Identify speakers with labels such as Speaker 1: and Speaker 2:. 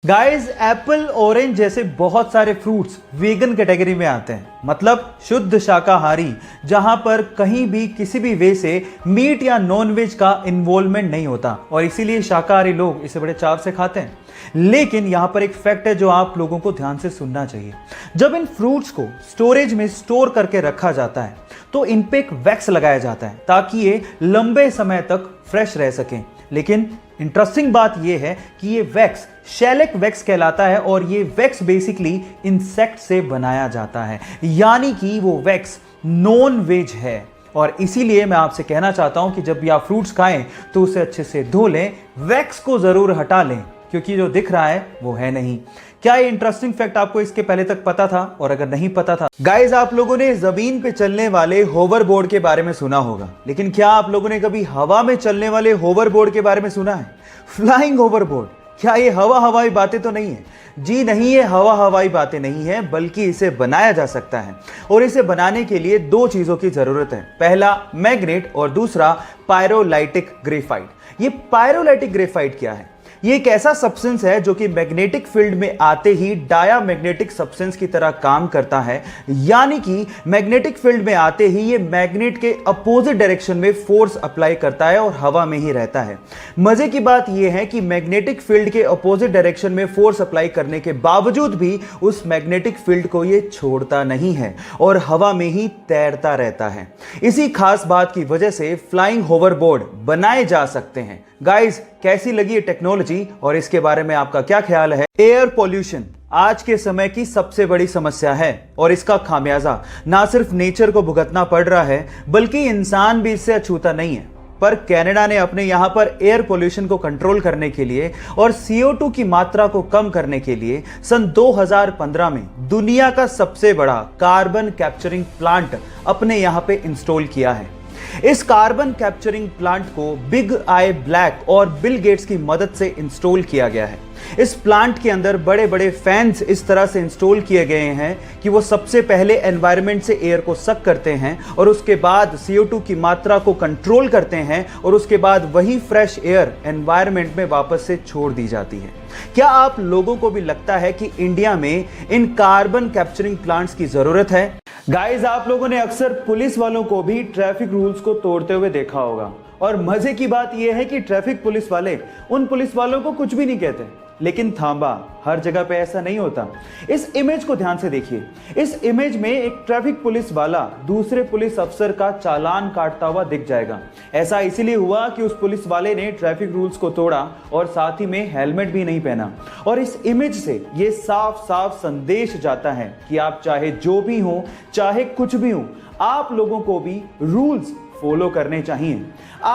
Speaker 1: Guys Apple orange जैसे बहुत सारे फ्रूट्स वीगन कैटेगरी में आते हैं, मतलब शुद्ध शाकाहारी, जहां पर कहीं भी किसी भी वे से मीट या नॉन वेज का इन्वॉल्वमेंट नहीं होता और इसीलिए शाकाहारी लोग इसे बड़े चाव से खाते हैं। लेकिन यहां पर एक फैक्ट है जो आप लोगों को ध्यान से सुनना चाहिए। जब इन फ्रूट्स को स्टोरेज में स्टोर करके रखा जाता है तो इन पे एक वैक्स लगाया जाता है ताकि ये लंबे समय तक फ्रेश रह सकें। लेकिन इंटरेस्टिंग बात यह है कि ये वैक्स शेलिक वैक्स कहलाता है और ये वैक्स बेसिकली इंसेक्ट से बनाया जाता है, यानी कि वो वैक्स नॉन वेज है। और इसीलिए मैं आपसे कहना चाहता हूं कि जब भी आप फ्रूट्स खाएं तो उसे अच्छे से धो लें, वैक्स को जरूर हटा लें, क्योंकि जो दिख रहा है वो है नहीं। क्या ये इंटरेस्टिंग फैक्ट आपको इसके पहले तक पता था? और अगर नहीं पता था गाइस, आप लोगों ने जमीन पे चलने वाले होवर बोर्ड के बारे में सुना होगा, लेकिन क्या आप लोगों ने कभी हवा में चलने वाले होवर बोर्ड के बारे में सुना है? Flying hoverboard. क्या ये हवाई बातें तो नहीं है? जी नहीं, ये हवाई बातें नहीं है, बल्कि इसे बनाया जा सकता है। और इसे बनाने के लिए दो चीजों की जरूरत है, पहला मैग्नेट और दूसरा पायरोलाइटिक ग्रेफाइट। ये पायरोलाइटिक ग्रेफाइट क्या है? ये एक ऐसा सब्सटेंस है जो कि मैग्नेटिक फील्ड में आते ही डायामैग्नेटिक सब्सटेंस की तरह काम करता है, यानी कि मैग्नेटिक फील्ड में आते ही ये मैग्नेट के अपोजिट डायरेक्शन में फोर्स अप्लाई करता है और हवा में ही रहता है। मजे की बात यह है कि मैग्नेटिक फील्ड के अपोजिट डायरेक्शन में फोर्स अप्लाई करने के बावजूद भी उस मैग्नेटिक फील्ड को ये छोड़ता नहीं है और हवा में ही तैरता रहता है। इसी खास बात की वजह से फ्लाइंग होवरबोर्ड बनाए जा सकते हैं। गाइस, कैसी लगी ये टेक्नोलॉजी और इसके बारे में आपका क्या ख्याल है? एयर पॉल्यूशन आज के समय की सबसे बड़ी समस्या है और इसका खामियाजा ना सिर्फ नेचर को भुगतना पड़ रहा है, बल्कि इंसान भी इससे अछूता नहीं है। पर कनाडा ने अपने यहां पर एयर पोल्यूशन को कंट्रोल करने के लिए और CO2 की मात्रा को कम करने के लिए सन 2015 में दुनिया का सबसे बड़ा कार्बन कैप्चरिंग प्लांट अपने यहां पे इंस्टॉल किया है। इस कार्बन कैप्चरिंग प्लांट को बिग आई ब्लैक और बिल गेट्स की मदद से इंस्टॉल किया गया है। इस प्लांट के अंदर बड़े बड़े फैंस इस तरह से इंस्टॉल किए गए हैं कि वो सबसे पहले एनवायरनमेंट से एयर को सक करते हैं और उसके बाद CO2 की मात्रा को कंट्रोल करते हैं और उसके बाद वही फ्रेश एयर एनवायरनमेंट में वापस से छोड़ दी जाती है। क्या आप लोगों को भी लगता है कि इंडिया में इन कार्बन कैप्चरिंग प्लांट्स की जरूरत है? गाइस, आप लोगों ने अक्सर पुलिस वालों को भी ट्रैफिक रूल्स को तोड़ते हुए देखा होगा और मजे की बात यह है कि ट्रैफिक पुलिस वाले उन पुलिस वालों को कुछ भी नहीं कहते। लेकिन थांबा, हर जगह पे ऐसा नहीं होता। इस इमेज को ध्यान से देखिए। इस इमेज में एक ट्रैफिक पुलिस वाला दूसरे पुलिस अफसर का चालान काटता हुआ दिख जाएगा। ऐसा इसीलिए हुआ कि उस पुलिस वाले ने ट्रैफिक रूल्स को तोड़ा और साथ ही में हेलमेट भी नहीं पहना। और इस इमेज से ये साफ साफ संदेश जाता है कि आप चाहे जो भी हो, चाहे कुछ भी हो, आप लोगों को भी रूल्स फॉलो करने चाहिए।